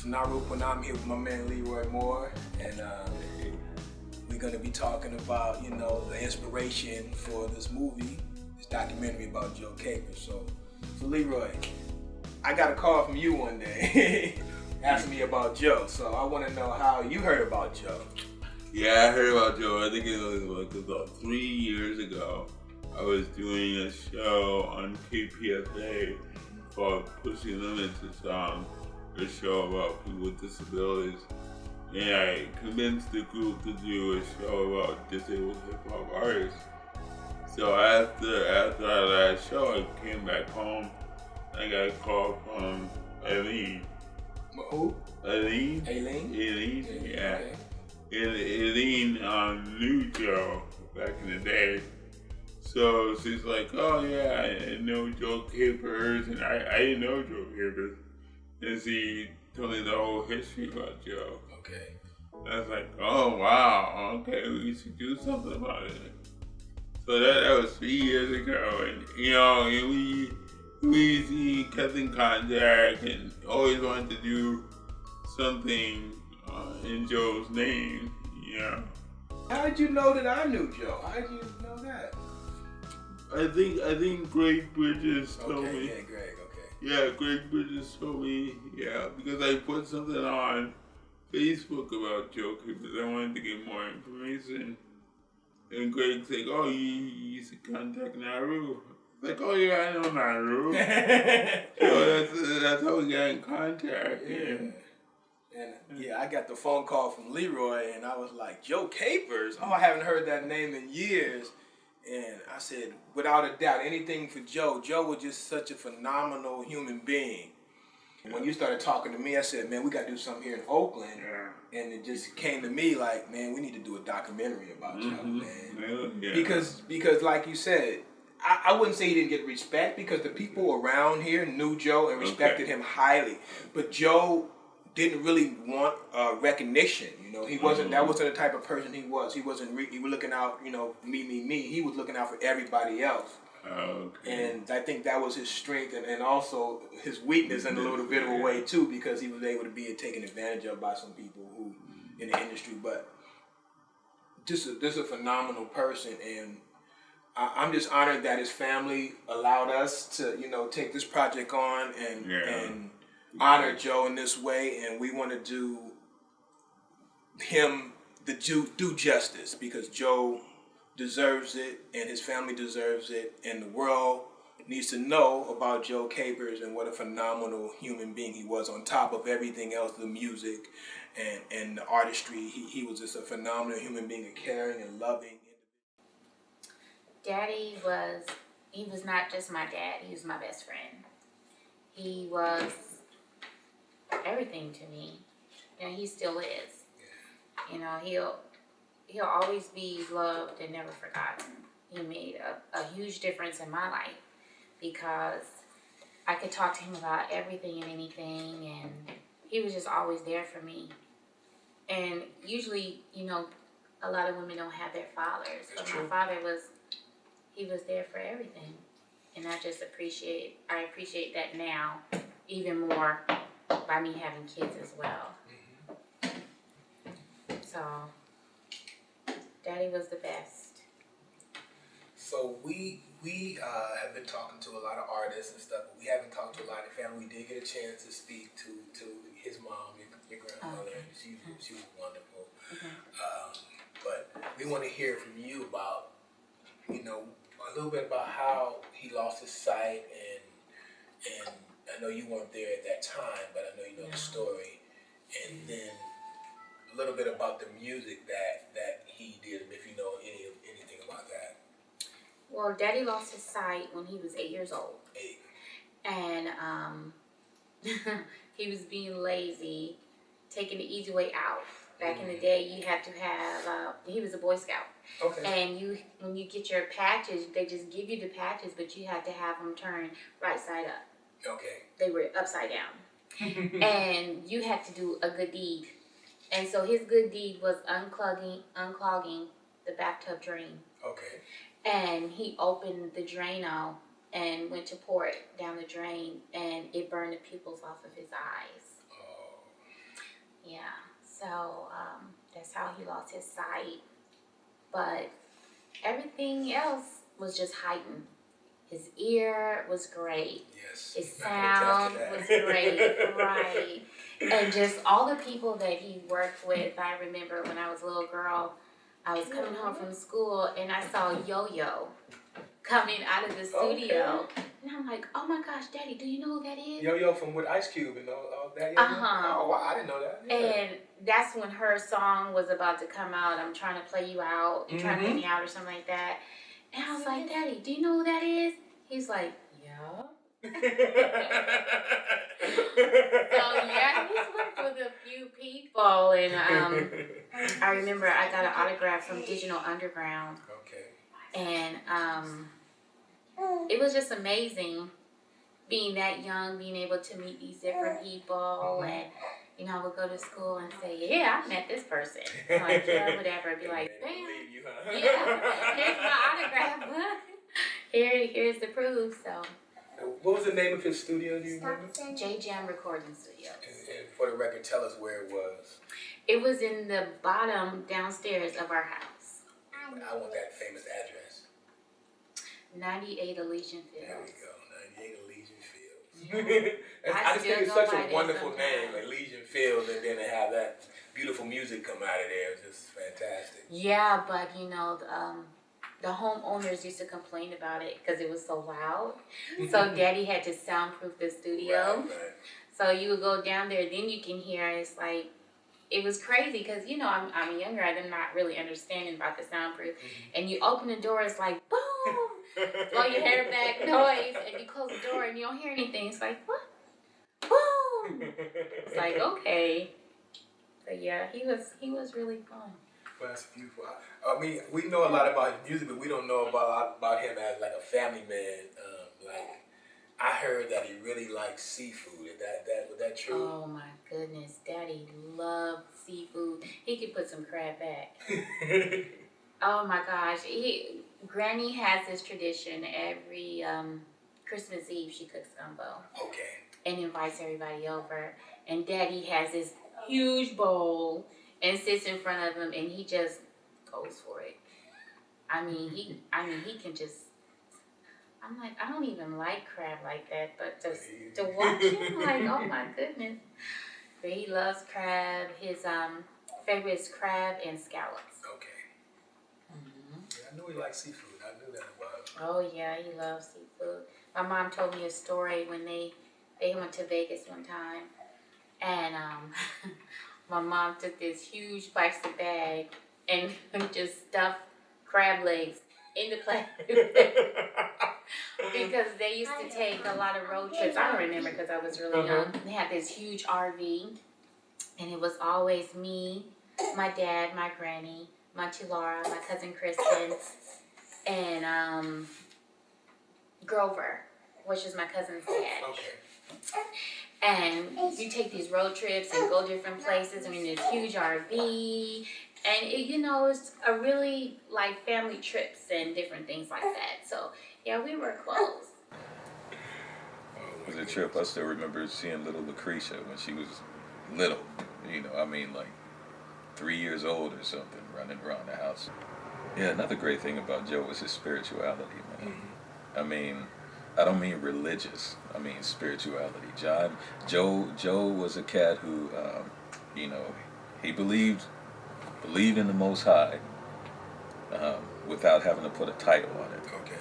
Narup, and I'm here with my man Leroy Moore, and we're going to be talking about, the inspiration for this movie, this documentary about Joe Capers. So Leroy, I got a call from you one day asking me about Joe, so I want to know how you heard about Joe. Yeah, I heard about Joe. I think it was about 3 years ago. I was doing a show on KPFA called Pushing Limits. It's a show about people with disabilities. And I convinced the group to do a show about disabled hip-hop artists. So after that show, I came back home. I got a call from Aileen. Who? Aileen? Yeah. Okay. And Aileen knew Joe back in the day. So she's like, oh yeah, I know Joe Capers, and I didn't know Joe Capers. And she told me the whole history about Joe. Okay. I was like, oh wow, okay, we should do something about it. So that was 3 years ago, and we kept in contact and always wanted to do something in Joe's name, How did you know that I knew Joe? How did you know that? I think Greg Bridges told me. Yeah, Greg, okay. Yeah, Greg Bridges told me, because I put something on Facebook about Joe Capers. I wanted to get more information. And Greg's like, oh, you used to contact Naru. Like, oh yeah, I know Naru. So that's how we got in contact. Yeah. And I got the phone call from Leroy, and I was like, Joe Capers? Oh, I haven't heard that name in years. And I said, without a doubt, anything for Joe. Joe was just such a phenomenal human being. When you started talking to me, I said, man, we got to do something here in Oakland. Yeah. And it just came to me like, man, we need to do a documentary about Joe, man. Yeah. Because like you said, I wouldn't say he didn't get respect, because the people around here knew Joe and respected him highly. But Joe didn't really want recognition. He wasn't. That wasn't the type of person he was. He wasn't. He was looking out. Me. He was looking out for everybody else. Okay. And I think that was his strength, and also his weakness in a little bit of a way too, because he was able to be taken advantage of by some people who in the industry. But just a phenomenal person, and I'm just honored that his family allowed us to take this project on and honor Joe in this way, and we want to do him do justice, because Joe deserves it, and his family deserves it, and the world needs to know about Joe Capers and what a phenomenal human being he was. On top of everything else, the music and the artistry, he was just a phenomenal human being, a caring and loving. Daddy was not just my dad, he was my best friend. He was everything to me, and he still is. He'll always be loved and never forgotten. He made a huge difference in my life, because I could talk to him about everything and anything, and he was just always there for me. And usually, a lot of women don't have their fathers, but my father was there for everything. And I appreciate that now even more by me having kids as well. So Daddy was the best. So we have been talking to a lot of artists and stuff, but we haven't talked to a lot of family. We did get a chance to speak to his mom, your grandmother, and she was wonderful. But we want to hear from you about, a little bit about how he lost his sight, and I know you weren't there at that time, but I know you know the story, and then a little bit about the music that he did, if you know anything about that. Well, Daddy lost his sight when he was 8 years old. 8. And he was being lazy, taking the easy way out. Back in the day, you had to have, he was a Boy Scout. Okay. And when you get your patches, they just give you the patches, but you had to have them turned right side up. Okay. They were upside down. And you had to do a good deed. And so his good deed was unclogging the bathtub drain. Okay. And he opened the drain out and went to pour it down the drain, and it burned the pupils off of his eyes. Oh. he lost his sight, but everything else was just heightened. His ear was great. Yes. His sound was great, right? And just all the people that he worked with. I remember when I was a little girl, I was coming home from school and I saw Yo-Yo coming out of the studio. Okay. And I'm like, oh my gosh, Daddy, do you know who that is? Yo-Yo from with Ice Cube and all that. Yo-Yo? Oh, wow, I didn't know that. Yeah. And that's when her song was about to come out. I'm trying to play you out. You're trying to play me out or something like that. And I was like, Daddy, do you know who that is? He's like, yeah. So yeah, he's worked with a few people, and I remember I got an autograph from Digital Underground. Okay. And it was just amazing being that young, being able to meet these different people, and you know, I would go to school and say, yeah, I met this person. Like, yeah, whatever. Be like, bam. Yeah, here's my autograph. Here's the proof. So. What was the name of his studio? Do you remember? J Jam Recording Studios. And for the record, tell us where it was. It was in the bottom downstairs of our house. I want that famous address. 98 Elysian Fields. There we go, 98 Elysian Fields. I just think it's such a wonderful name, Elysian Fields, and then to have that beautiful music come out of there. It's just fantastic. Yeah, but you know, the homeowners used to complain about it because it was so loud. So Daddy had to soundproof the studio. Right. So you would go down there, then you can hear. It's like, it was crazy because, you know, I'm younger. I'm not really understanding about the soundproof. And you open the door, it's like, boom! Blow your hair back, noise. And you close the door and you don't hear anything. It's like, what? Boom! It's like, okay. But yeah, he was really fun. Well, that's beautiful. I mean, we know a lot about his music, but we don't know about him as like a family man. Like, I heard that he really likes seafood. Was that true? Oh my goodness, Daddy loved seafood. He could put some crab back. Oh my gosh, Granny has this tradition every Christmas Eve. She cooks gumbo. Okay. And invites everybody over. And Daddy has this huge bowl and sits in front of him, and he just goes for it. I mean, he can just. I'm like, I don't even like crab like that, but just to watch him, like, oh my goodness. But he loves crab. His favorite is crab and scallops. Okay. Yeah, I knew he liked seafood. I knew that about him. Oh yeah, he loves seafood. My mom told me a story when they went to Vegas one time, and my mom took this huge plastic bag and just stuffed crab legs in the plastic. Because they used to take a lot of road trips. I don't remember because I was really young. They had this huge RV, and it was always me, my dad, my granny, my Auntie Laura, my cousin Kristen, and Grover, which is my cousin's dad. Okay. And you take these road trips and go different places. I mean, this huge RV. And, it's a really, like, family trips and different things like that. So, yeah, we were close. It was a trip. I still remember seeing little Lucretia when she was little. Like 3 years old or something, running around the house. Yeah, another great thing about Joe was his spirituality, man. I mean, I don't mean religious. I mean spirituality. Joe was a cat who, he believed in the Most High without having to put a title on it. Okay.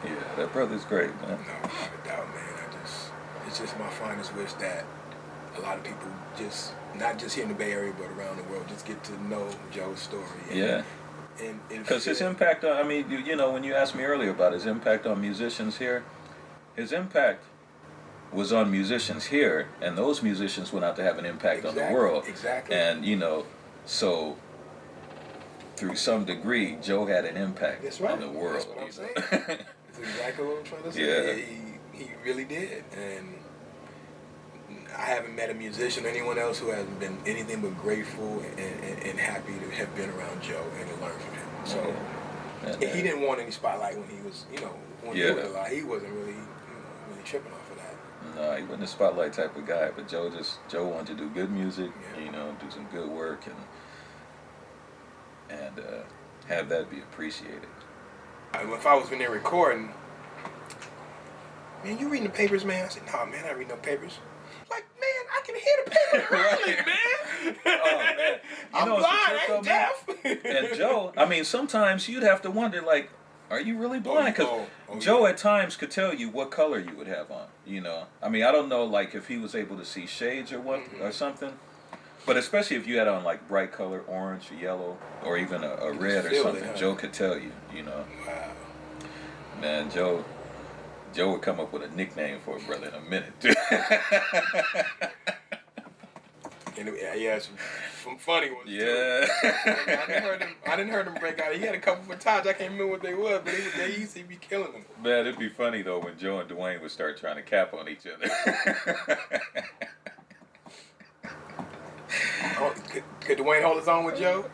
Yeah, that brother's great, man. No, without a doubt, man. It's just my finest wish that a lot of people not just here in the Bay Area, but around the world, just get to know Joe's story. Yeah. Because his impact on, when you asked me earlier about his impact on musicians here, his impact was on musicians here, and those musicians went out to have an impact on the world. Exactly. And, so through some degree, Joe had an impact on the world. That's what I'm saying. That's exactly what I'm trying to say. Yeah. He really did. And I haven't met a musician or anyone else who hasn't been anything but grateful and happy to have been around Joe and to learn from him. So he didn't want any spotlight when he was, when he was alive. He wasn't really tripping off of that. No, he wasn't a spotlight type of guy, but Joe wanted to do good music, you know, do some good work, and have that be appreciated. If I was in there recording, man, you reading the papers, man? I said, no, man, I read no papers. Like, man, I can hear the papers rattling, man. Oh, man. I'm blind, I ain't deaf. And Joe, I mean, sometimes you'd have to wonder, like, are you really blind? Because Joe at times could tell you what color you would have on, you know. I mean, I don't know, like, if he was able to see shades or what, or something. But especially if you had on, like, bright color, orange or yellow, or even a red or something, it, huh? Joe could tell you, you know. Wow. Man, Joe would come up with a nickname for a brother in a minute. And yeah, some funny ones. Yeah. Too. I didn't heard him break out. He had a couple of times. I can't remember what they was, but they used to be killing them. Man, it'd be funny though when Joe and Dwayne would start trying to cap on each other. Could Dwayne hold his own with Joe?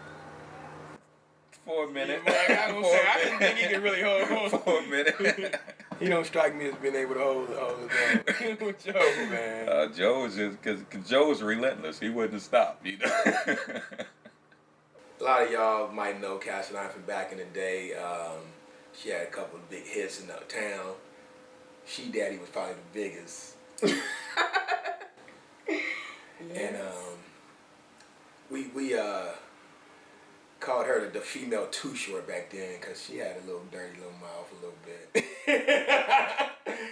For a minute. Yeah, I didn't think he could really hold for a minute. He don't strike me as being able to hold his own with Joe, man. Joe was just because Joe was relentless. He wouldn't stop, you know. A lot of y'all might know Cassidy from back in the day. She had a couple of big hits in the town. She Daddy was probably the biggest. Yes. And we called her the female Too Short back then because she had a little dirty little mouth a little bit.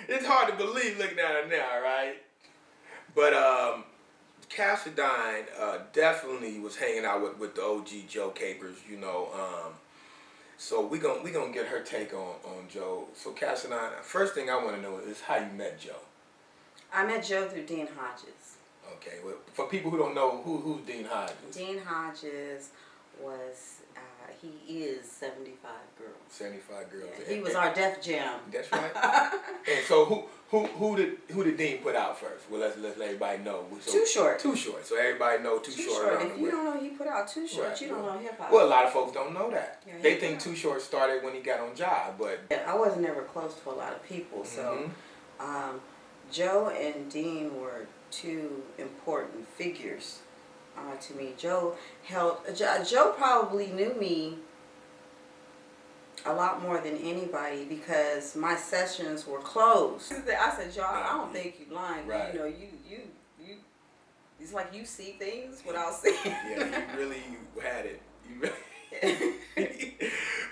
It's hard to believe looking at her now, right? But Cassidy definitely was hanging out with the OG Joe Capers, you know. So we gonna get her take on Joe. So Cassidy, first thing I want to know is how you met Joe. I met Joe through Dean Hodges. Okay, well, for people who don't know, who's Dean Hodges? Dean Hodges was, he is 75 Girls. 75 Girls. Yeah, he was our Def Jam. That's right. And so who did Dean put out first? Well, let's let everybody know. So, Too Short. Too Short. So everybody know Too Short. If you don't know he put out Too Short, right. You don't know hip hop. Well, a lot of folks don't know that. Yeah, they think Too Short started when he got on Job, but I wasn't ever close to a lot of people, so Joe and Dean were two important figures to me. Joe probably knew me a lot more than anybody because my sessions were closed. I said, Joe, I don't think you're lying. Right. You know, you. It's like you see things without seeing. Yeah, you really had it. You really.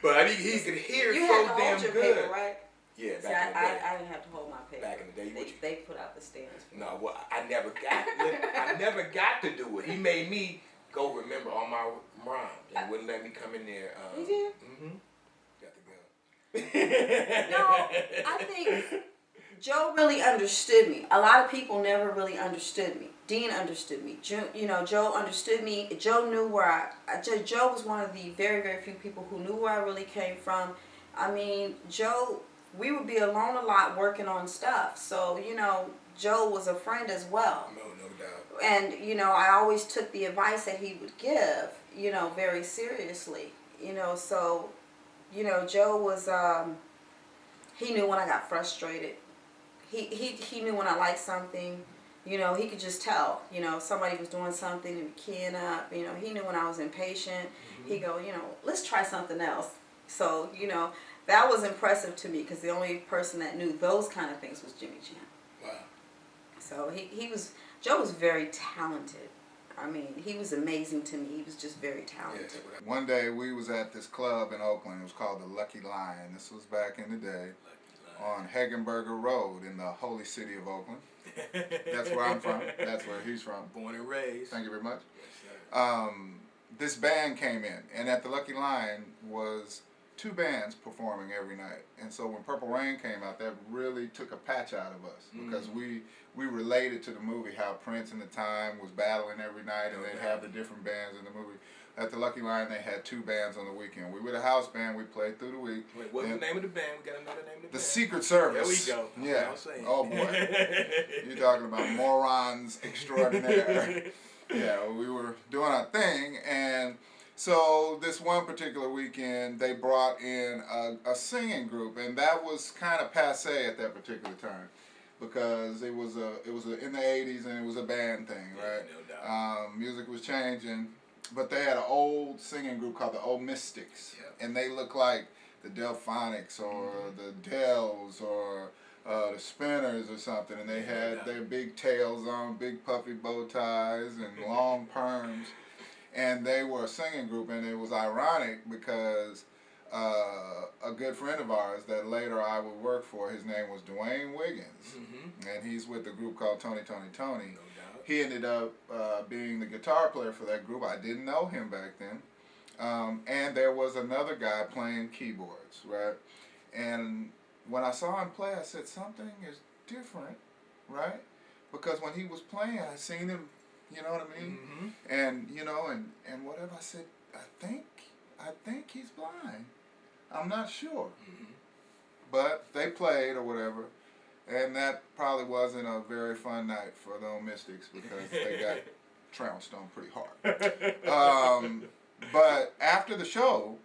But I mean, he could hear you so had to damn hold your good. Paper, right? Yeah, See, back in the day. I didn't have to hold my paper. Back in the day, they put out the stands. No, well, I never got to do it. He made me go remember all my rhymes and wouldn't let me come in there. You did? Mm-hmm. Got to go. No, I think Joe really understood me. A lot of people never really understood me. Dean understood me. Joe understood me. Joe knew where Joe was one of the very, very few people who knew where I really came from. I mean, Joe, we would be alone a lot working on stuff. So, Joe was a friend as well. No doubt. And, I always took the advice that he would give, very seriously. So, Joe was, he knew when I got frustrated. He knew when I liked something. He could just tell, if somebody was doing something and keying up, he knew when I was impatient. Mm-hmm. He'd go, let's try something else. So, that was impressive to me because the only person that knew those kind of things was Jimmy Jam. Wow. So Joe was very talented. I mean, he was amazing to me. He was just very talented. Yeah. One day we was at this club in Oakland. It was called the Lucky Lion. This was back in the day on Hagenberger Road in the holy city of Oakland. That's where I'm from. That's where he's from. Born and raised. Thank you very much. Yes, this band came in, and at the Lucky Lion was 2 bands performing every night. And so when Purple Rain came out, that really took a patch out of us because we related to the movie, how Prince in the time was battling every night and they'd have the different bands in the movie. At the Lucky Lion, they had 2 bands on the weekend. We were the house band. We played through the week. Wait, what's the name of the band? We got to know the name of the band. The Secret Service. There we go. Yeah. Oh, boy. You're talking about morons extraordinaire. Yeah, we were doing our thing, and so this one particular weekend, they brought in a singing group, and that was kind of passé at that particular time because it was band thing, right? No doubt. Music was changing, but they had an old singing group called the Old Mystics, and they looked like the Delphonics or the Dells or the Spinners or something, and they had their big tails on, big puffy bow ties and long perms, and they were a singing group, and it was ironic because a good friend of ours that later I would work for, his name was Dwayne Wiggins, and he's with a group called Tony. No doubt. He ended up being the guitar player for that group. I didn't know him back then. And there was another guy playing keyboards, right? And when I saw him play, I said, something is different, right? Because when he was playing, I seen him, you know what I mean? And, you know, and whatever, I said, I think he's blind. I'm not sure. But they played or whatever. And that probably wasn't a very fun night for the Old Mystics because they got trounced on pretty hard. But after the show,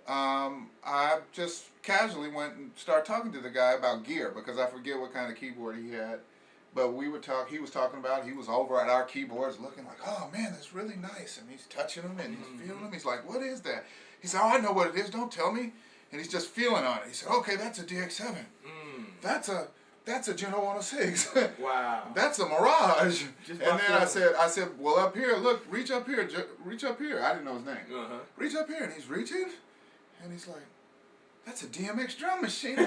I just casually went and started talking to the guy about gear because I forget what kind of keyboard he had. But he was talking about, he was over at our keyboards looking like, oh man, that's really nice. And he's touching them and he's feeling them. He's like, what is that? He said, oh, I know what it is, don't tell me. And he's just feeling on it. He said, okay, that's a DX7. That's a Geno 106. Wow. That's a Mirage. Just And then I said, well, up here, look, reach up here. I didn't know his name. Reach up here. And he's reaching. And he's like, that's a DMX drum machine.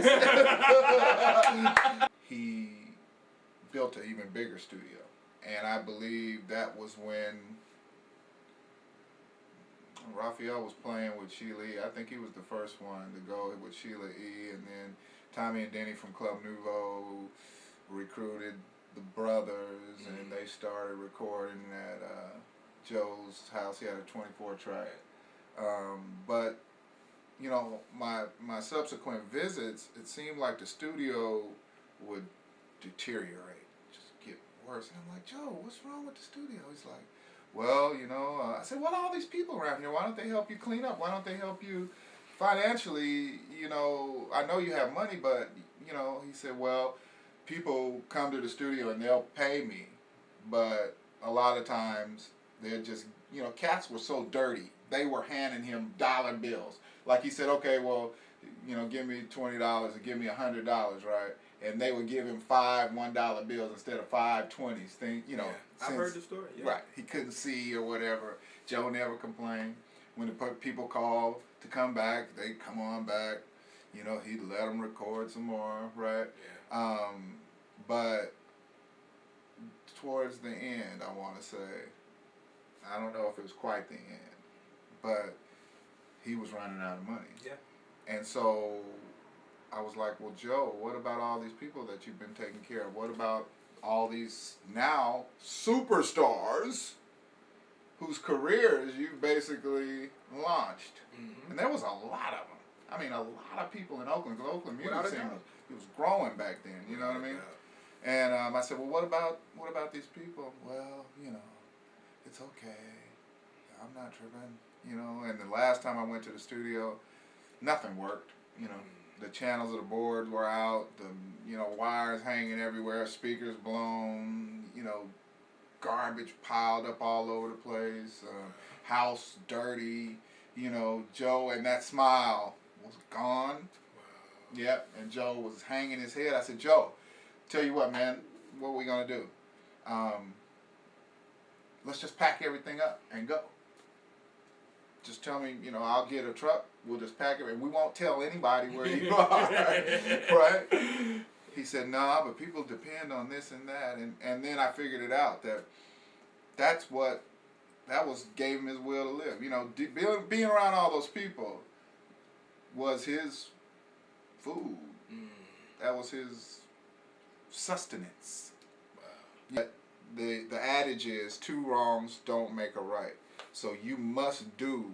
He built an even bigger studio. And I believe that was when Raphael was playing with Sheila E. I think he was the first one to go with Sheila E. And then Tommy and Denny from Club Nouveau recruited the brothers, and they started recording at Joe's house. He had a 24 track. But you know, my subsequent visits, it seemed like the studio would deteriorate, just get worse. And I'm like, Joe, what's wrong with the studio? He's like, well, you know, I said, well, all these people around here, why don't they help you clean up? Why don't they help you financially? You know, I know you have money, but, you know, he said, well, people come to the studio and they'll pay me, but a lot of times they're just, you know, cats were so dirty. They were handing him dollar bills. Like he said, okay, well, you know, give me $20 or give me $100, right? And they would give him $5 $1 bills instead of 5 20s. Thing, you know. I've heard the story. Yeah. Right. He couldn't see or whatever. Joe never complained. When the people called to come back, they come on back. You know, he'd let them record some more, right? Yeah. But towards the end, I want to say, I don't know if it was quite the end, but he was running out of money. Yeah. And so I was like, well, Joe, what about all these people that you've been taking care of? What about all these now superstars whose careers you've basically launched? And there was a lot of them. I mean, a lot of people in Oakland, because Oakland music scene was growing back then, you know what I mean? And I said, well, what about these people? Well, you know, it's okay. I'm not tripping, you know. And the last time I went to the studio, nothing worked, you know. The channels of the board were out, the, you know, wires hanging everywhere, speakers blown, you know, garbage piled up all over the place, house dirty, you know. Joe, and that smile was gone. Wow. Yep, and Joe was hanging his head. I said, Joe, tell you what, man, what are we going to do? Let's just pack everything up and go. Just tell me, you know, I'll get a truck, we'll just pack it, and we won't tell anybody where you are, right? He said, nah, but people depend on this and that, and then I figured it out, that gave him his will to live. You know, being around all those people was his food. That was his sustenance. Wow. Yet the adage is, 2 wrongs don't make a right. So you must do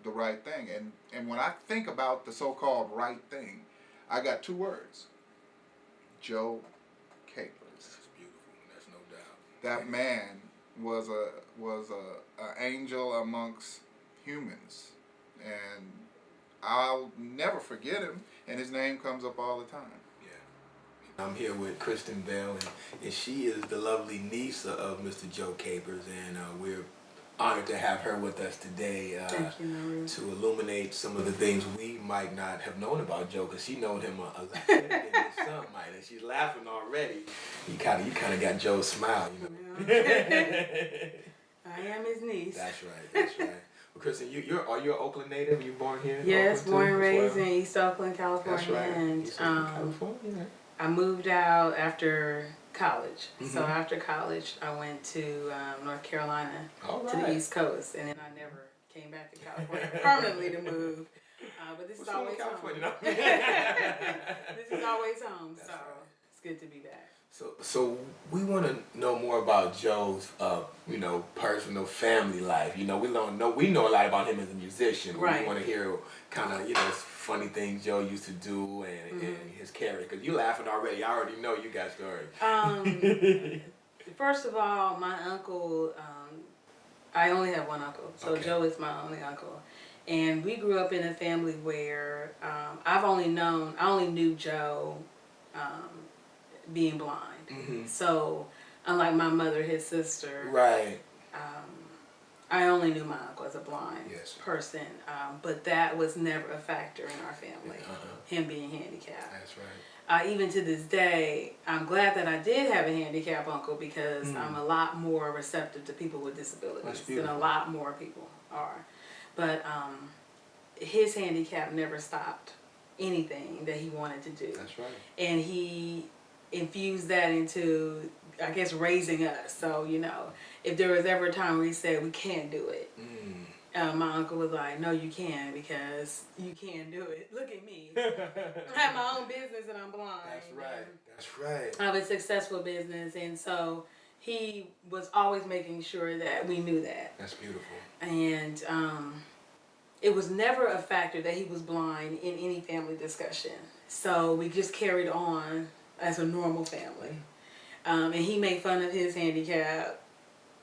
the right thing. And when I think about the so-called right thing, I got 2 words. Joe Capers. That's beautiful. That's no doubt. That man was a angel amongst humans. And I'll never forget him, and his name comes up all the time. Yeah. I'm here with Kristen Bell, and she is the lovely niece of Mr. Joe Capers, and we're honored to have her with us today Thank you, Maru. to illuminate some of the things we might not have known about Joe, because she knowed him a lot better than his son might, and she's laughing already. You kind of got Joe's smile, you know. I am his niece. That's right. Well, Kristen, are you an Oakland native? You born here? In Yes, Oakland born too, and as raised well? in East Oakland, California. That's right. And East Oakland, California. I moved out after college. So Mhm. after college, I went to North Carolina, All to the right. East Coast, and then I never came back to California permanently to move. But this What's is wrong with always home. California? This is always home, That's so right. it's good to be back. So we want to know more about Joe's, personal family life. We know a lot about him as a musician. But Right. We want to hear kind of funny things Joe used to do and his character. Because you laughing already. I already know you got stories. First of all, my uncle, I only have one uncle, so Okay. Joe is my only uncle. And we grew up in a family where I only knew Joe being blind. Mhm. So, unlike my mother, his sister, Right. I only knew my uncle as a blind Yes. person. But that was never a factor in our family, Uh-huh. him being handicapped. That's right. Even to this day, I'm glad that I did have a handicapped uncle because I'm a lot more receptive to people with That's disabilities than beautiful. a lot more people are. But his handicap never stopped anything that he wanted to do. That's right. And he infused that into, I guess, raising us. So, if there was ever a time where he said, we can't do it, my uncle was like, no, you can, because you can do it. Look at me. I have my own business and I'm blind. That's right. That's right. I have a successful business, and so he was always making sure that we knew that. That's beautiful. And it was never a factor that he was blind in any family discussion. So we just carried on as a normal family. And he made fun of his handicap,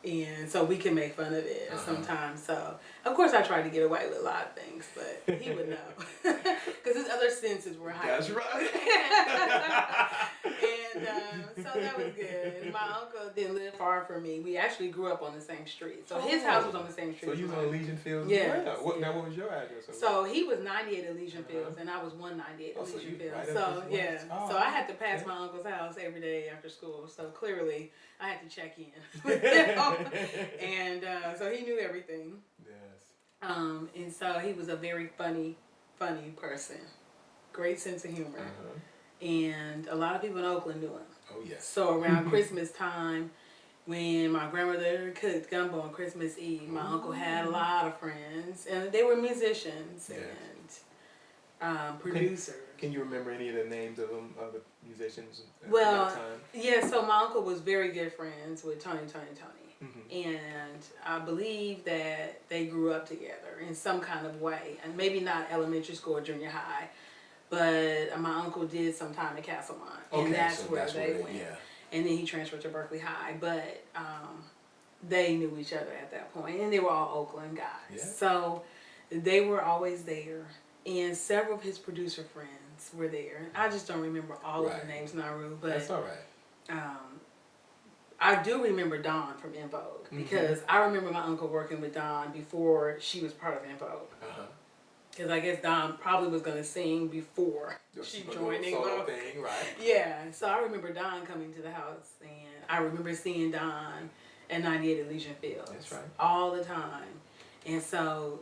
and so we can make fun of it sometimes. So, of course, I tried to get away with a lot of things, but he would know. Because his other senses were heightened. That's right. And so that was good. And my uncle didn't live far from me. We actually grew up on the same street. So his house was on the same street. So you was on Legion Fields? Yes, as well? yeah. Now, what was your address? So he was 98 Elysian Fields, and I was 198 Oh, so Elysian you Fields. right So up this yeah, way. Oh, so I had to pass okay. my uncle's house every day after school. So clearly, I had to check in. And so he knew everything. Yes. And so he was a very funny person, great sense of humor, and a lot of people in Oakland knew him. Oh yes. So around Christmas time, when my grandmother cooked gumbo on Christmas Eve, my uncle had a lot of friends, and they were musicians and producers. Can you remember any of the names of them, of the musicians? Well, at that time? yeah, so my uncle was very good friends with Tony. Mhm. And I believe that they grew up together in some kind of way, and maybe not elementary school or junior high, but my uncle did some time at Castlemont, and that's where they went. Yeah. And then he transferred to Berkeley High, but they knew each other at that point, and they were all Oakland guys. Yeah. So they were always there, and several of his producer friends were there. I just don't remember all of the names, Naru, but That's all right. I do remember Dawn from In Vogue, because I remember my uncle working with Dawn before she was part of In Vogue. Because I guess Dawn probably was going to sing before she joined In Vogue. Thing, right? Yeah, so I remember Dawn coming to the house, and I remember seeing Dawn at 98 Elysian Fields. That's right. All the time. And so...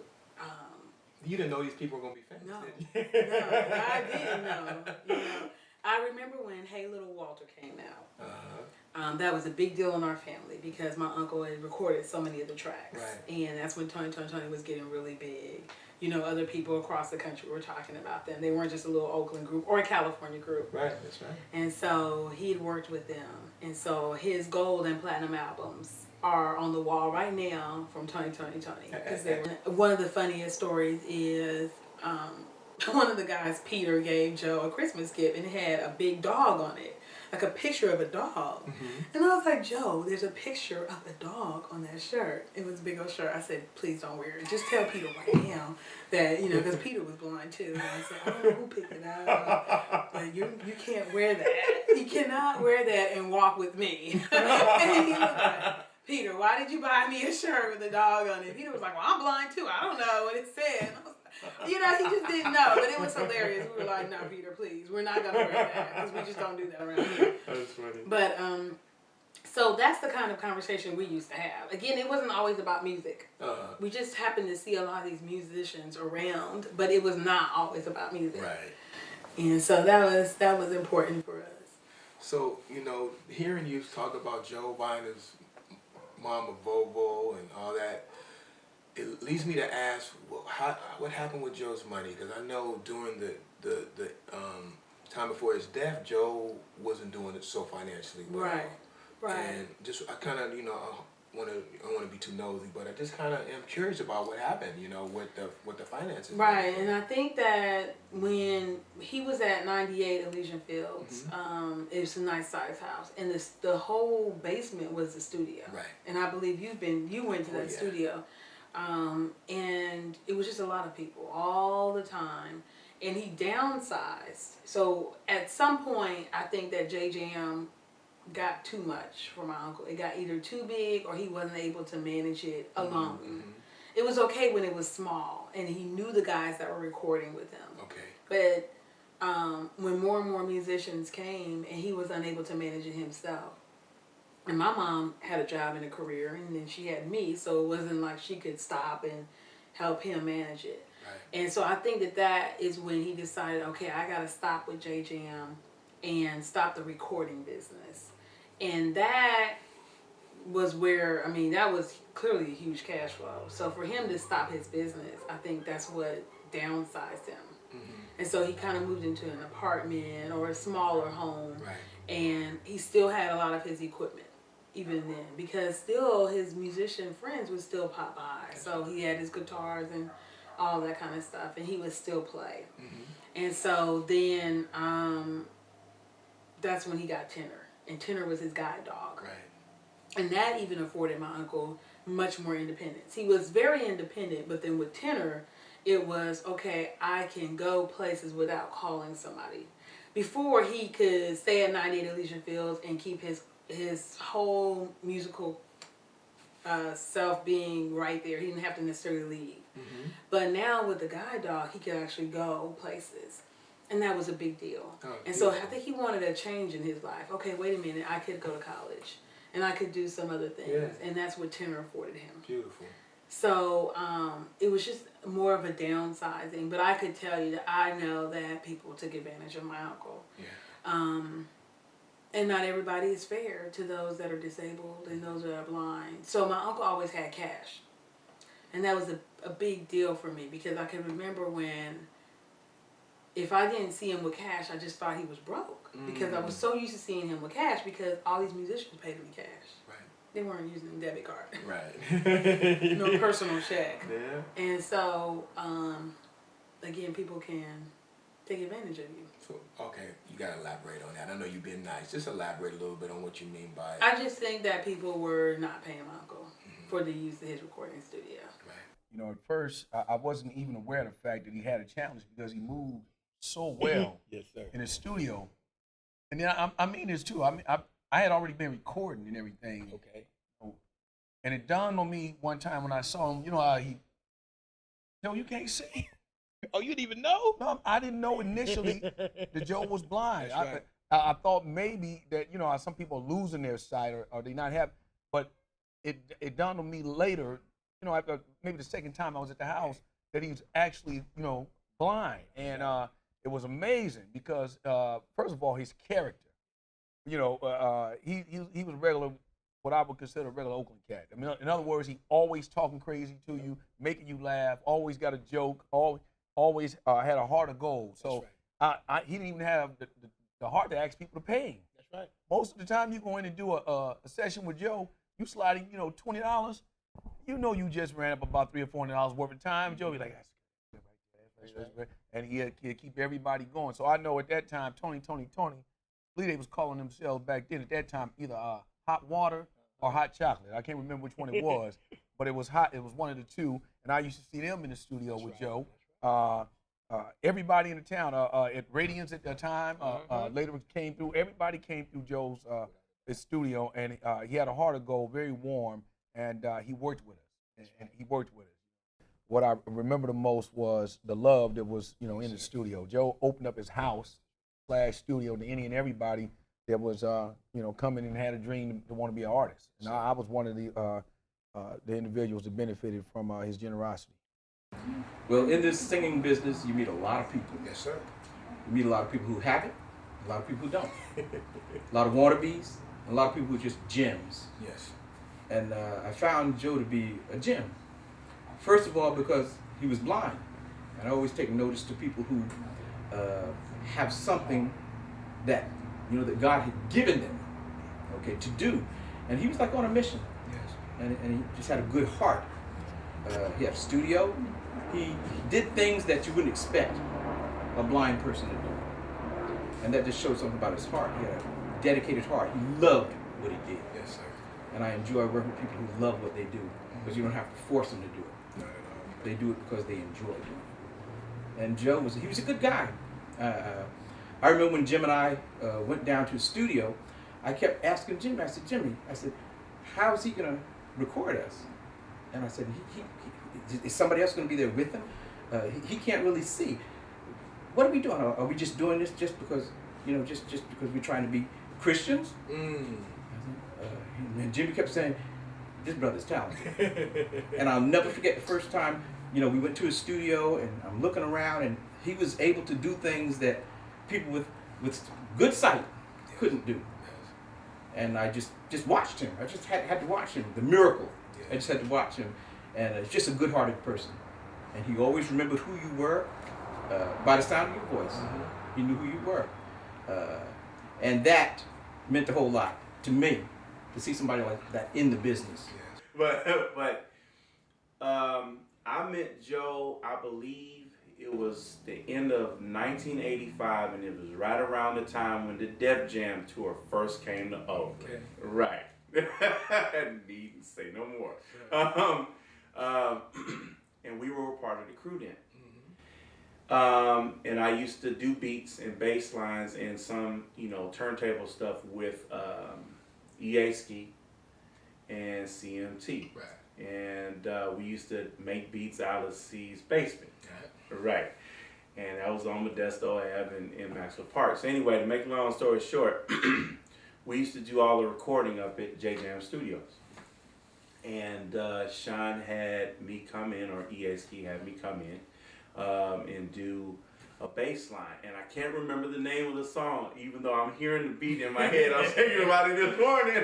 You didn't know these people were going to be famous, No, did you? no, I didn't know. I remember when Hey Little Walter came out. That was a big deal in our family because my uncle had recorded so many of the tracks. Right. And that's when Tony was getting really big. Other people across the country were talking about them. They weren't just a little Oakland group or a California group. Right, that's right. And so he'd worked with them. And so his gold and platinum albums are on the wall right now from Tony. One of the funniest stories is one of the guys, Peter, gave Joe a Christmas gift and it had a big dog on it. like a picture of a dog. And I was like, Joe, there's a picture of a dog on that shirt. It was a big old shirt. I said, please don't wear it. Just tell Peter right now that, because Peter was blind too. And I said, I don't know who picked it up, but you can't wear that. You cannot wear that and walk with me. And he was like, Peter, why did you buy me a shirt with a dog on it? Peter was like, well, I'm blind too. I don't know what it said. And I was like, he just didn't know. But it was hilarious. We were like, no, Peter, please. We're not going to wear that because we just don't do that around here. That's funny. But, so that's the kind of conversation we used to have. Again, it wasn't always about music. We just happened to see a lot of these musicians around, but it was not always about music. Right. And so that was important for us. So, hearing you talk about Joe buying his mom a Volvo and all that, it leads me to ask, well, what happened with Joe's money? Because I know during the time before his death, Joe wasn't doing it so financially well. Right. And just I kind of I don't want to be too nosy, but I just kind of am curious about what happened, with the finances. Right, and I think that when he was at 98 Elysian Fields, it was a nice size house, and the whole basement was the studio. Right. And I believe you went to that studio, and it was just a lot of people all the time, and he downsized. So at some point, I think that JJM got too much for my uncle. It got either too big or he wasn't able to manage it alone. It was okay when it was small and he knew the guys that were recording with him. Okay. But when more and more musicians came and he was unable to manage it himself. And my mom had a job and a career, and then she had me, so it wasn't like she could stop and help him manage it. Right. And so I think that is when he decided, okay, I got to stop with JJM and stop the recording business. And that was where, that was clearly a huge cash flow. So for him to stop his business, I think that's what downsized him. And so he kind of moved into an apartment or a smaller home. Right. And he still had a lot of his equipment even then, because still his musician friends would still pop by. So he had his guitars and all that kind of stuff, and he would still play. And so then that's when he got Tenor. And Tenor was his guide dog. Right. And that even afforded my uncle much more independence. He was very independent, but then with Tenor, it was, okay, I can go places without calling somebody. Before, he could stay at 98 Elysian Fields and keep his whole musical self being right there. He didn't have to necessarily leave. But now with the guide dog, he could actually go places. And that was a big deal. And so I think he wanted a change in his life. Okay, wait a minute, I could go to college. And I could do some other things. Yeah. And that's what Tenor afforded him. Beautiful. So it was just more of a downsizing. But I could tell you that I know that people took advantage of my uncle. Yeah. And not everybody is fair to those that are disabled and those that are blind. So my uncle always had cash. And that was a big deal for me, because I can remember when, if I didn't see him with cash, I just thought he was broke. Because I was so used to seeing him with cash, because all these musicians paid me cash. Right. They weren't using a debit card. Right. No personal check. Yeah. And so, again, people can take advantage of you. So, okay, you got to elaborate on that. I know you've been nice. Just elaborate a little bit on what you mean by it. I just think that people were not paying my uncle for the use of his recording studio. Right. At first, I wasn't even aware of the fact that he had a challenge, because he moved so well Yes, sir. in his studio. And then I mean this too. I had already been recording and everything. Okay. And it dawned on me one time when I saw him, how he, Joe, you can't sing. Oh, you didn't even know? No, I didn't know initially that Joe was blind. That's right. I thought maybe that, some people are losing their sight or they not have, but it dawned on me later, after maybe the second time I was at the house, that he was actually, blind. And it was amazing because, first of all, his character, he was regular, what I would consider a regular Oakland cat. I mean, in other words, he always talking crazy to you, making you laugh, always got a joke, always had a heart of gold. So he didn't even have the heart to ask people to pay him. That's right. Most of the time you go in and do a session with Joe, you slide him, $20, you just ran up about $300 or $400 worth of time. Joe be like, that's right. And he'll keep everybody going. So I know at that time, Tony believe they was calling themselves back then at that time either hot water or hot chocolate. I can't remember which one it was, but it was hot. It was one of the two, and I used to see them in the studio with Joe. Everybody in the town at Radiance at the time, later came through. Everybody came through Joe's his studio, and he had a heart of gold, very warm, and he worked with us. And he worked with us. What I remember the most was the love that was, in the studio. Joe opened up his house / studio to any and everybody that was, coming and had a dream to want to be an artist. And I was one of the individuals that benefited from his generosity. Well, in this singing business, you meet a lot of people. Yes, sir. You meet a lot of people who have it, a lot of people who don't. A lot of wannabes, a lot of people who are just gems. Yes. And I found Joe to be a gem. First of all, because he was blind. And I always take notice to people who have something that, that God had given them, okay, to do. And he was like on a mission. Yes. And he just had a good heart. He had a studio. He did things that you wouldn't expect a blind person to do. And that just showed something about his heart. He had a dedicated heart. He loved what he did. Yes, sir. And I enjoy working with people who love what they do, because you don't have to force them to do it. Not at all. They do it because they enjoy doing it. And Joe was a good guy. I remember when Jim and I went down to the studio, I kept asking Jim, I said, Jimmy, how is he going to record us? And I said, is somebody else going to be there with him? He can't really see. What are we doing? Are we just doing this just because, just because we're trying to be Christians? And Jimmy kept saying, this brother's talented. And I'll never forget the first time, we went to his studio and I'm looking around and he was able to do things that people with good sight couldn't do. And I just watched him. I just had to watch him, the miracle. I just had to watch him. And he's just a good-hearted person. And he always remembered who you were by the sound of your voice. He knew who you were. And that meant a whole lot to me, to see somebody like that in the business. But I met Joe, I believe it was the end of 1985, and it was right around the time when the Def Jam tour first came to Oakland. Okay. Right. Need to say no more. And we were a part of the crew then. And I used to do beats and bass lines and some, turntable stuff with EASKI and CMT. Right. And we used to make beats out of C's basement. Right. And that was on Modesto Ave in Maxwell Park. So anyway, to make a long story short, we used to do all the recording up at J Jam Studios. And Sean had me come in, or ESK had me come in and do a bass line. And I can't remember the name of the song, even though I'm hearing the beat in my head. I was thinking about it this morning.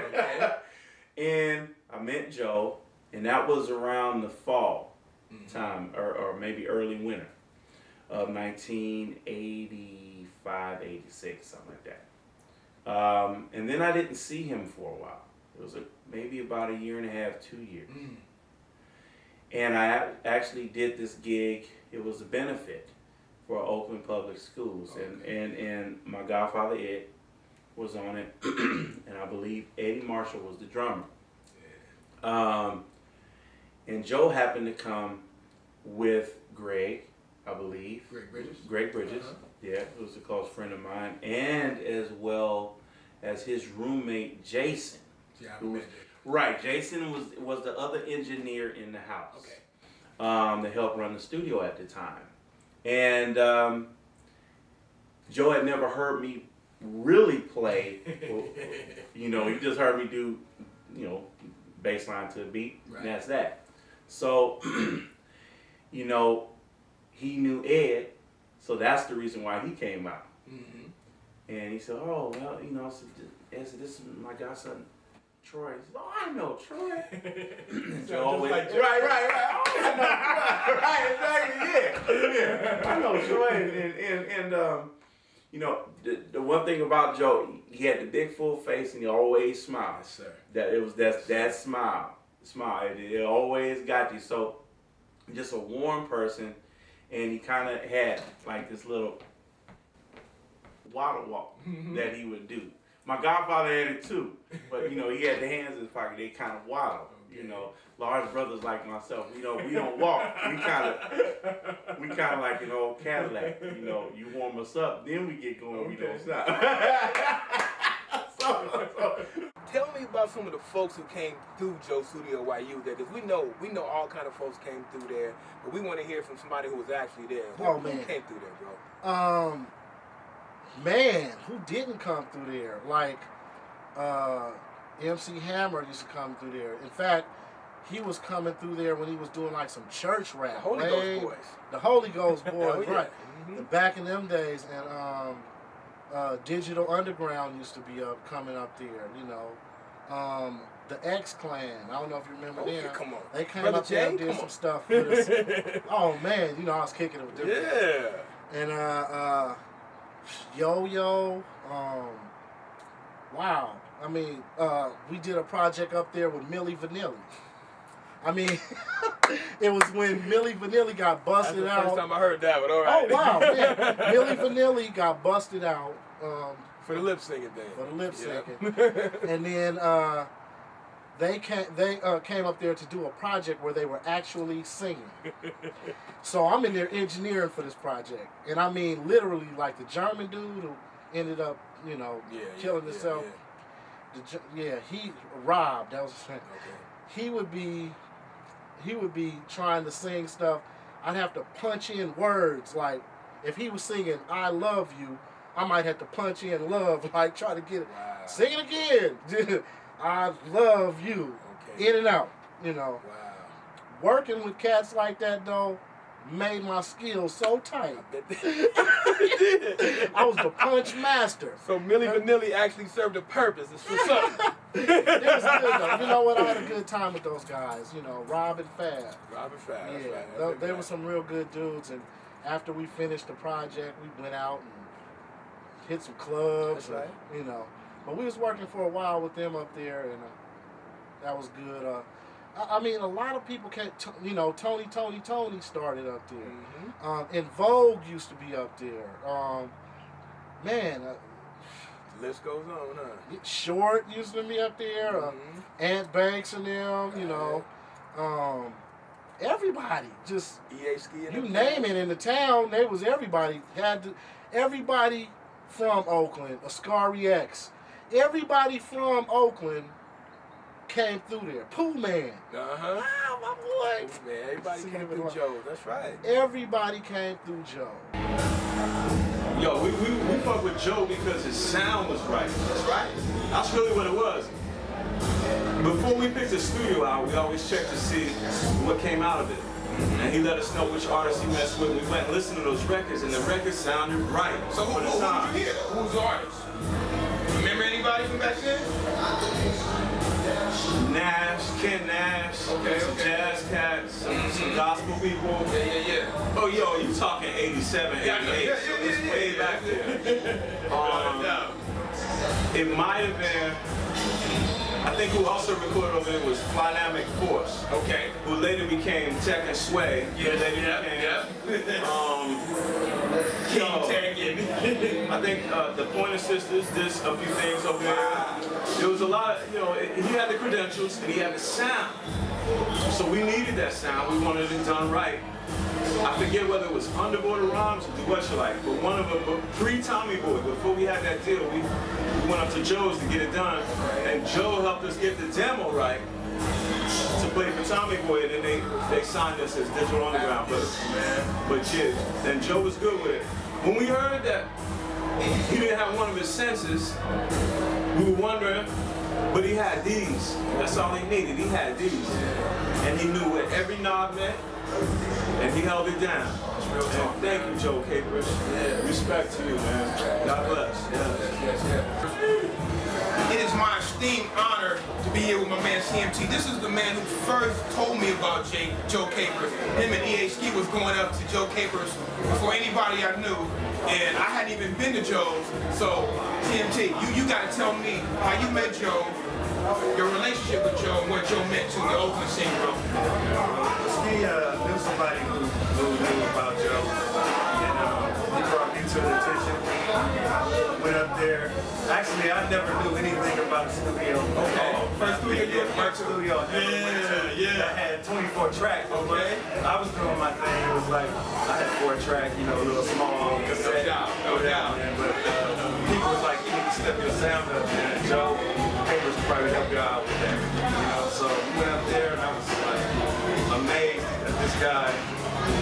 And I met Joe, and that was around the fall time, or maybe early winter of 1985, 86, something like that. And then I didn't see him for a while. It was maybe about a year and a half, 2 years. And I actually did this gig. It was a benefit for Oakland Public Schools. And my godfather Ed was on it. And I believe Eddie Marshall was the drummer. And Joe happened to come with Greg, I believe. Greg Bridges. Yeah, he was a close friend of mine. And as well as his roommate, Jason. Yeah, I remember. Right, Jason was the other engineer in the house. Okay. That helped run the studio at the time. And Joe had never heard me really play. He just heard me do, bass line to the beat, Right. and that's that. So, he knew Ed, so that's the reason why he came out. And he said, oh, well, Ed said, this is my godson, Troy. He said, oh, I know Troy. Joe always, right. Oh, I know Troy. Right, exactly, yeah. I know Troy. And the one thing about Joe, he had the big full face and he always smiled. Yes, sir. That smile. It always got you. So, just a warm person, and he kind of had like this little water walk that he would do. My godfather had it too, but you know, he had the hands in his pocket. They kind of waddle. You know, large brothers like myself, you know, we don't walk. We kind of like an old Cadillac. You know, you warm us up, then we get going. We don't stop. Tell me about some of the folks who came through Joe's Studio while you were there, because we know all kind of folks came through there, but we want to hear from somebody who was actually there. Who came through there, bro? Man, who didn't come through there? Like, MC Hammer used to come through there. In fact, he was coming through there when he was doing like some church rap. The Holy Ghost Boys. The Holy Ghost Boys, yeah. right. Mm-hmm. Back in them days, and Digital Underground used to be coming up there, you know. The X Clan, I don't know if you remember them. Come on. They came Brother up there and Jay, did some stuff with us. Oh man, you know I was kicking it with them. Yeah. And Yo-Yo, wow. I mean, we did a project up there with Milli Vanilli. I mean, it was when Milli Vanilli got busted That's the out. first time I heard that, but all right. Oh wow, yeah. Milli Vanilli got busted out. For the lip syncing thing. For the lip syncing. Yeah. And then they came up there to do a project where they were actually singing. So I'm in there engineering for this project. And I mean literally like the German dude who ended up, you know, killing himself. He Rob, that was his name. Okay. He would be trying to sing stuff. I'd have to punch in words like if he was singing I love you, I might have to punch in love, like try to get it. Wow. Sing it again. I love you. Okay. In and out, you know. Wow. Working with cats like that though made my skills so tight. I was the punch master. So Milli Vanilli actually served a purpose. It's for something. It was good though. You know what? I had a good time with those guys. You know, Rob and Fab. Rob and Fab. Yeah, that's right. They were some real good dudes. And after we finished the project, we went out and hit some clubs. That's right. And, you know, but we was working for a while with them up there, and that was good. I mean, a lot of people can't. You know, Tony started up there. Mm-hmm. And Vogue used to be up there. Man. The list goes on, huh? Short used to be up there. Mm-hmm. Ant Banks and them, you know. Everybody, just EA Ski you name it in the town, they was everybody. Everybody from Oakland, Ascari X. Everybody from Oakland came through there. Pooh Man. Uh-huh. Ah, my boy. Pooh Man. Everybody came through Joe. That's right. Everybody came through Joe. Yo, we fuck with Joe because his sound was right. That's right. That's really what it was. Before we picked the studio out, we always checked to see what came out of it. And he let us know which artists he messed with. We went and listened to those records, and the records sounded right. So who did you hear? Who's the artist? Remember anybody from back then? Ken Nash, some jazz cats, some gospel people. Yeah. Oh, yo, you talking 87, 88, so it's way back there. It might have been, I think who also recorded over there was Flynamic Force. Okay. Who later became Tech and Sway. I think the Pointer Sisters did a few things over there. There was a lot of, you know, he had the credentials and he had the sound. So we needed that sound. We wanted it done right. I forget whether it was Underborder Rhymes or Do What You Like, but one of them, pre-Tommy Boy, before we had that deal, we went up to Joe's to get it done, and Joe helped us get the demo right to play for Tommy Boy, and then they signed us as Digital Underground. But yeah, then Joe was good with it. When we heard that he didn't have one of his senses, we were wondering, but he had these. That's all he needed. He had these. And he knew where every knob meant, and he held it down. Thank you, Joe Capers. Yeah. Respect to you, man. God bless. It is my esteemed honor to be here with my man CMT. This is the man who first told me about Joe Capers. Him and EA Ski was going up to Joe Capers before anybody I knew. And I hadn't even been to Joe's. So, CMT, you gotta tell me how you met Joe, your relationship with Joe, and what Joe meant to the Oakland scene, bro. Ski knew somebody who knew about Joe, and he brought me to the attention. Went up there. Actually, I never knew anything about the studio. Okay. First studio you ever First studio I ever went to. That had 24 tracks. Okay. I was doing my thing. It was like, I had 4 tracks, you know, a little small cassette. No doubt. But people was like, you need to step your sound up. And Joe Papers probably help you out with that. You know, so we went up there and I was like amazed that this guy,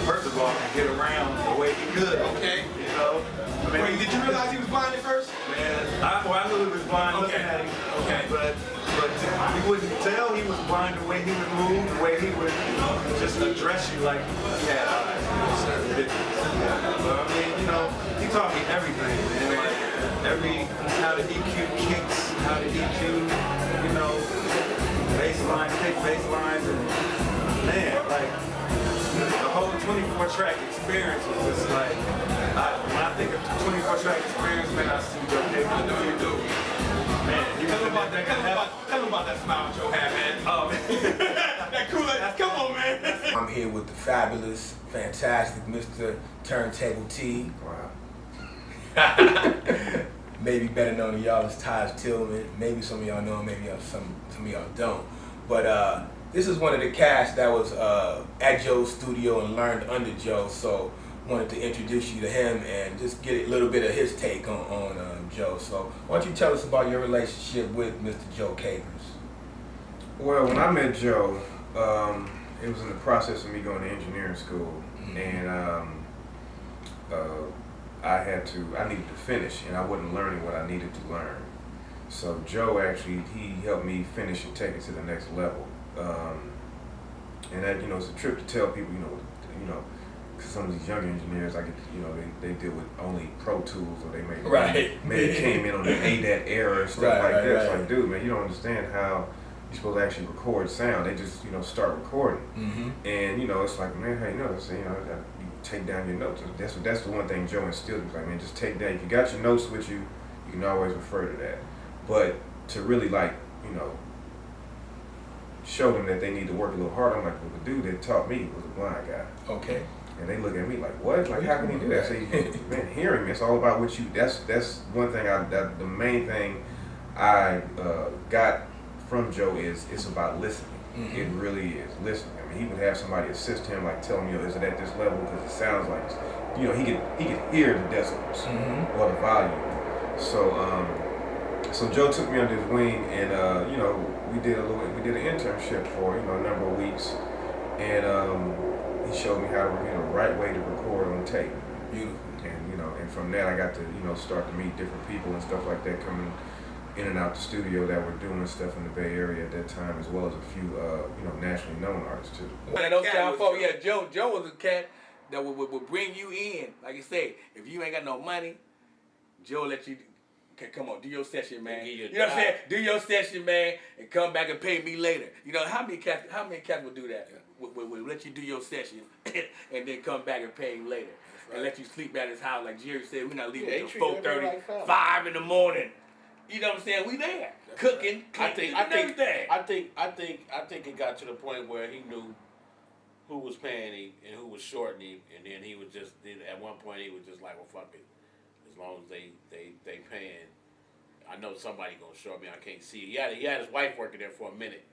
first of all, could get around the way he could. Okay. You know? I mean, Wait, did you realize he was blind at first? Man, I knew he was blind looking at him. Okay. But you wouldn't tell he was blind the way he would move, the way he would just address you like he had eyes. It's ridiculous. Yeah. But I mean, you know, he taught me everything, man. Like how to EQ kicks, how to EQ, you know, bass lines, pick bass lines, and man, like the whole 24-track experience was just like, when I think of 24-track experience, man, I see Joe Capers. I know you do. Man, Tell him about that smile Joe had, man. That cool ass. Come on, man. I'm here with the fabulous, fantastic Mr. Turntable T. Wow. Maybe better known to y'all as Taj Tillman. Maybe some of y'all know him, maybe some of y'all don't. But this is one of the cast that was at Joe's studio and learned under Joe. So wanted to introduce you to him and just get a little bit of his take on Joe. So why don't you tell us about your relationship with Mr. Joe Capers? Well, when I met Joe, it was in the process of me going to engineering school, and I needed to finish, and I wasn't learning what I needed to learn. So Joe actually, he helped me finish and take it to the next level. And that, you know, it's a trip to tell people, you know, because some of these younger engineers, they deal with only Pro Tools, or they came in on the ADAT era and stuff like that. It's like, dude, man, you don't understand how you're supposed to actually record sound. They just, you know, start recording. And, you know, it's like, man, how you know this? You know, you take down your notes. That's the one thing Joe instilled. He's like, man, just take down. If you got your notes with you, you can always refer to that. But to really, like, you know, show them that they need to work a little harder, I'm like, well, the dude that taught me was a blind guy. Okay. And they look at me like, what? Like, how can he do that? I say, man, hearing, it's all about what you, that's one thing, the main thing I got from Joe is it's about listening. It really is listening. I mean, he would have somebody assist him, like tell him, you know, is it at this level? Because it sounds like, you know, he could hear the decibels or the volume. So Joe took me under his wing, and you know, we did an internship for, you know, a number of weeks, and he showed me how to, you know, the right way to record on tape. Beautiful. And you know, and from that I got to, you know, start to meet different people and stuff like that coming in and out the studio that were doing stuff in the Bay Area at that time, as well as a few, you know, nationally known artists too. And those sound folks, yeah, Joe was a cat that would bring you in. Like you say, if you ain't got no money, Joe let you. Okay, come on, do your session, man. You know what I'm saying? Do your session, man, and come back and pay me later. You know how many cats would do that? Would let you do your session and then come back and pay him later, and let you sleep at his house. Like Jerry said, we're not leaving until 4:30, 5 in the morning. You know what I'm saying? We there cooking, everything. I think it got to the point where he knew who was paying him and who was shorting him, and then he was just. Then at one point he was just like, well, fuck it. As long as they paying, I know somebody gonna short me. I can't see. He had his wife working there for a minute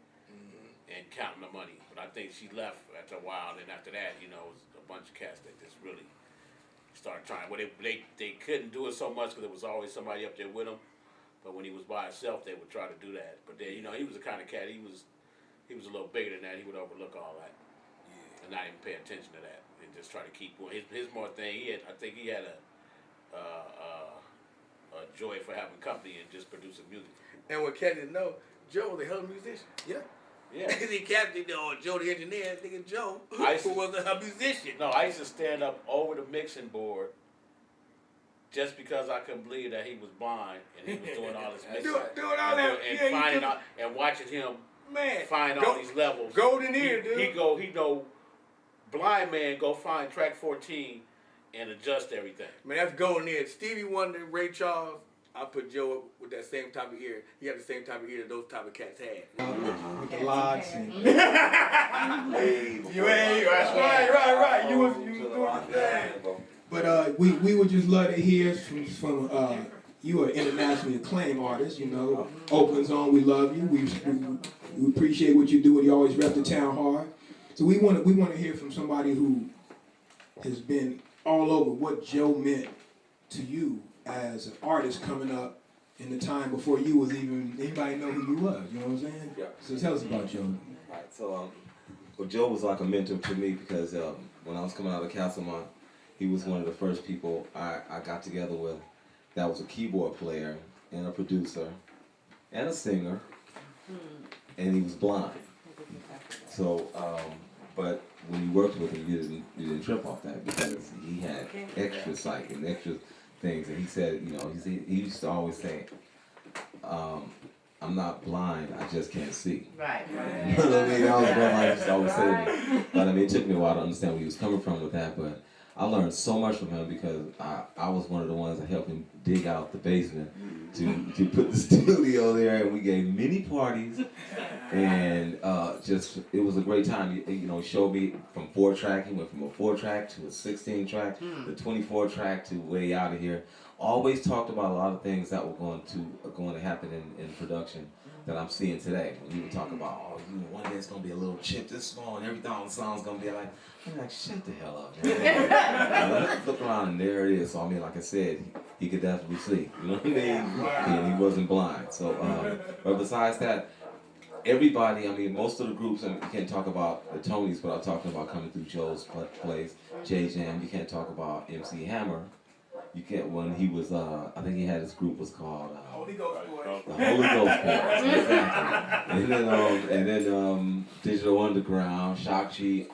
and counting the money, but I think she left after a while. And after that, you know, it was a bunch of cats that just really started trying. Well, they couldn't do it so much because there was always somebody up there with him. But when he was by himself, they would try to do that. But then, you know, he was the kind of cat. He was a little bigger than that. He would overlook all that and not even pay attention to that and just try to keep going. His more thing. I think he had a joy for having company and just producing music. And what Cat didn't know, Joe was a hell of a musician. Yeah. See, Cat didn't know Joe the engineer, thinking Joe who was a musician. No, I used to stand up over the mixing board just because I couldn't believe that he was blind and he was doing all this mixing. doing all that. And finding out and watching him find all these levels. Golden ear, dude. He go blind man, go find track 14 and adjust everything. Man, that's golden ear. Stevie Wonder, Ray Charles, I put Joe with that same type of ear. He had the same type of ear that those type of cats had. With the locks and you ain't, that's right. You was doing the thing. But we would just love to hear from you are an internationally acclaimed artist, you know. Oakland Sound, we love you. We appreciate what you do, and you always rep the town hard. So we want to hear from somebody who has been all over what Joe meant to you as an artist coming up in the time before you was even anybody know who you was. You know what I'm saying? Yeah. So tell us about Joe. Right. So, well, Joe was like a mentor to me because when I was coming out of Castlemont, he was one of the first people I got together with that was a keyboard player and a producer and a singer, and he was blind. So, but when you worked with him, you didn't trip off that because he had extra sight and extra things. And he said, you know, he used to always say, I'm not blind, I just can't see. Right. You know what I mean? That was what I used to always say to me. But I mean, it took me a while to understand where he was coming from with that, but I learned so much from him because I was one of the ones that helped him dig out the basement to put the studio there, and we gave many parties, and it was a great time. You know, he showed me from 4-track, he went from a 4-track to a 16-track, the 24-track to way out of here. Always talked about a lot of things that were going to happen in production that I'm seeing today. When he would talk about, one day it's gonna be a little chip this small and everything on the song's gonna be like, I'm like, shut the hell up, man. Look around and there it is. So I mean, like I said, he could definitely see. You know what I mean? And he wasn't blind. So, but besides that, everybody, I mean, most of the groups, and you can't talk about the Tonys without talking about coming through Joe's place, J Jam. You can't talk about MC Hammer. You can't, when he was, I think he had his group was called Holy Ghost Boys. The Holy Ghost Boys, exactly. And then Digital Underground, Shock G,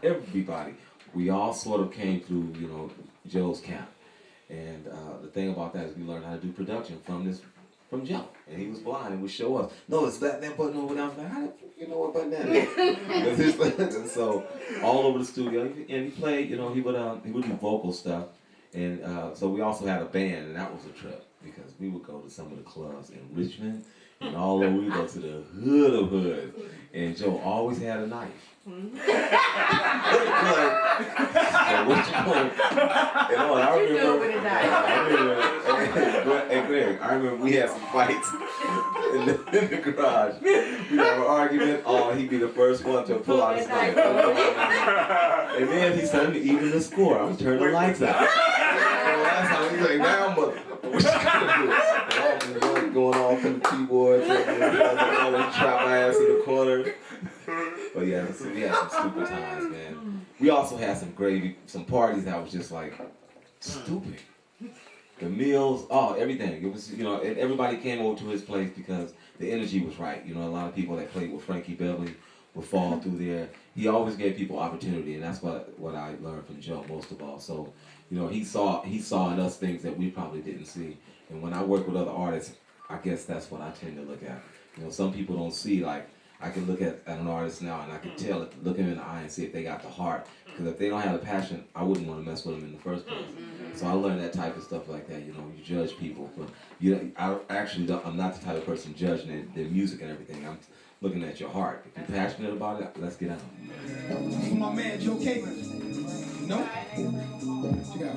everybody. We all sort of came through, you know, Joe's camp. And the thing about that is we learned how to do production from Joe. And he was blind and would show us, no, it's that button over there. I was like, how the fuck you know what button that is? And so all over the studio, and he played, you know, he would do vocal stuff. And so we also had a band, and that was a trip because we would go to some of the clubs in Richmond and all over. We would go to the hood of hoods, and Joe always had a knife. So what you doing? And I remember we had some fights in the garage. We'd have an argument. Oh, he'd be the first one to pull out his knife. And then he started to even the score. I was turning the lights out. So last time he's like, now mother, what you gonna do? And I was going off on the keyboard, trap my ass in the corner. But yeah, we had some stupid times, man. We also had some parties that was just like stupid. The meals, everything. It was, you know, and everybody came over to his place because the energy was right. You know, a lot of people that played with Frankie Beverly would fall through there. He always gave people opportunity, and that's what I learned from Joe most of all. So, you know, he saw in us things that we probably didn't see. And when I work with other artists, I guess that's what I tend to look at. You know, some people don't see, like, I can look at an artist now and I can tell it, look them in the eye and see if they got the heart. Because if they don't have the passion, I wouldn't want to mess with them in the first place. So I learned that type of stuff like that. You know, you judge people, but I'm not the type of person judging their music and everything. I'm looking at your heart. If you're passionate about it, let's get out. This is my man Joe Capers. No? Check out.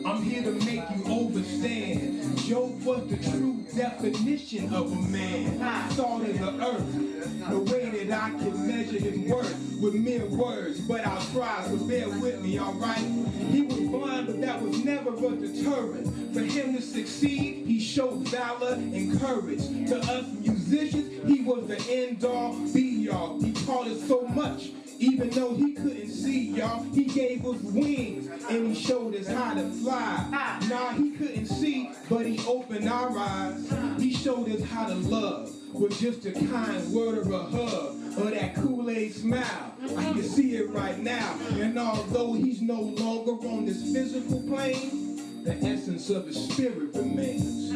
I'm here to make you understand. Joe was the true definition of a man. Salt of the earth. The way that I can measure his worth with mere words, but I'll try, so bear with me, alright? He was blind, but that was never a deterrent. For him to succeed, he showed valor and courage. To us musicians, he was the end-all, be-all. He taught us so much. Even though he couldn't see, y'all, he gave us wings and he showed us how to fly. Nah, he couldn't see, but he opened our eyes. He showed us how to love with just a kind word or a hug or that Kool-Aid smile. I can see it right now. And although he's no longer on this physical plane, the essence of his spirit remains.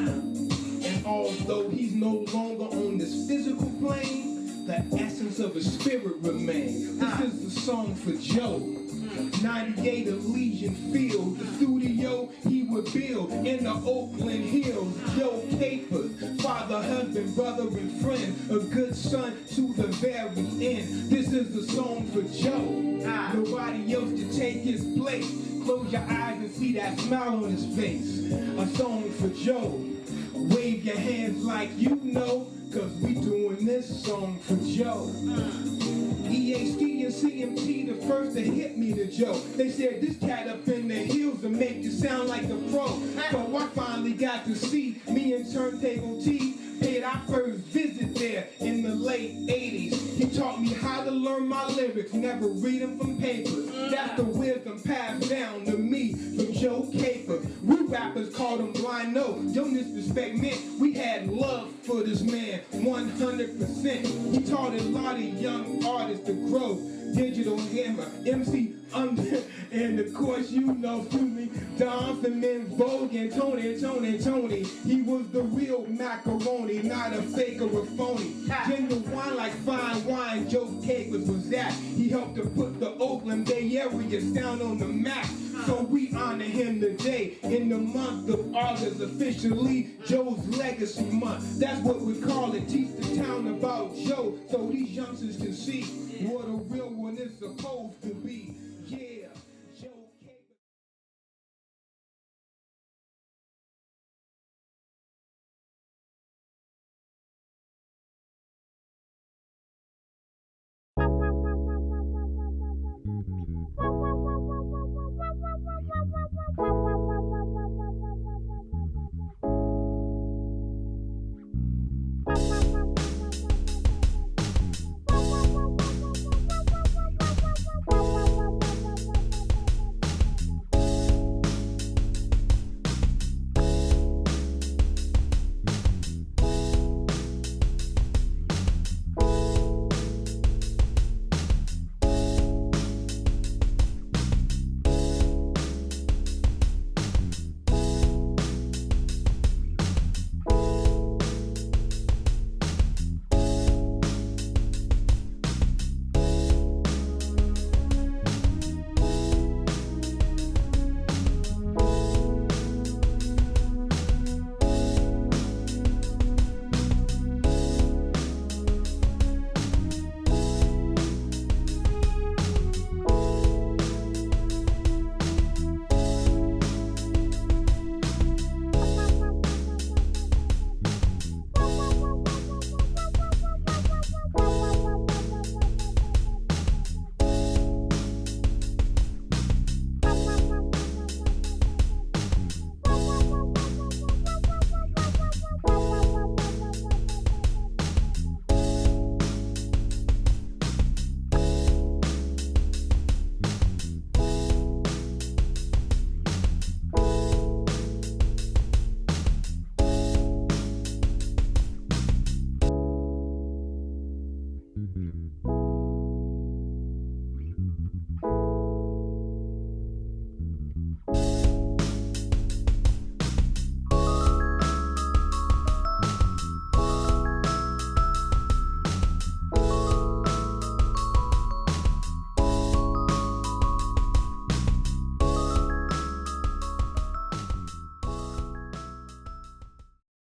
And although he's no longer on this physical plane, the the essence of a spirit remains. This is the song for Joe. 98 Elysian Field, the studio he would build in the Oakland Hills. Joe Capers, father, husband, brother, and friend, a good son to the very end. This is the song for Joe. Nobody else to take his place. Close your eyes and see that smile on his face. A song for Joe. Wave your hands like you know, cause we doing this song for Joe. EHD and CMT, the first to hit me to Joe. They said this cat up in the hills will make you sound like the pro. So I finally got to see me and Turntable T. Paid our first visit there in the late 80s. He taught me how to learn my lyrics, never read them from papers. That's the wisdom passed down to me from Joe Caper. We rappers called him Blind No. Don't disrespect meant we had love for this man, 100%. He taught a lot of young artists to grow. Digital Hammer, MC and of course you know, Don Finman, Vogue, and Tony. He was the real macaroni, not a fake or a phony. Genuine wine like fine wine, Joe Capers was that. He helped to put the Oakland Bay Area sound on the map. So we honor him today in the month of August, officially Joe's Legacy Month. That's what we call it, teach the town about Joe, so these youngsters can see what a real one is supposed to be.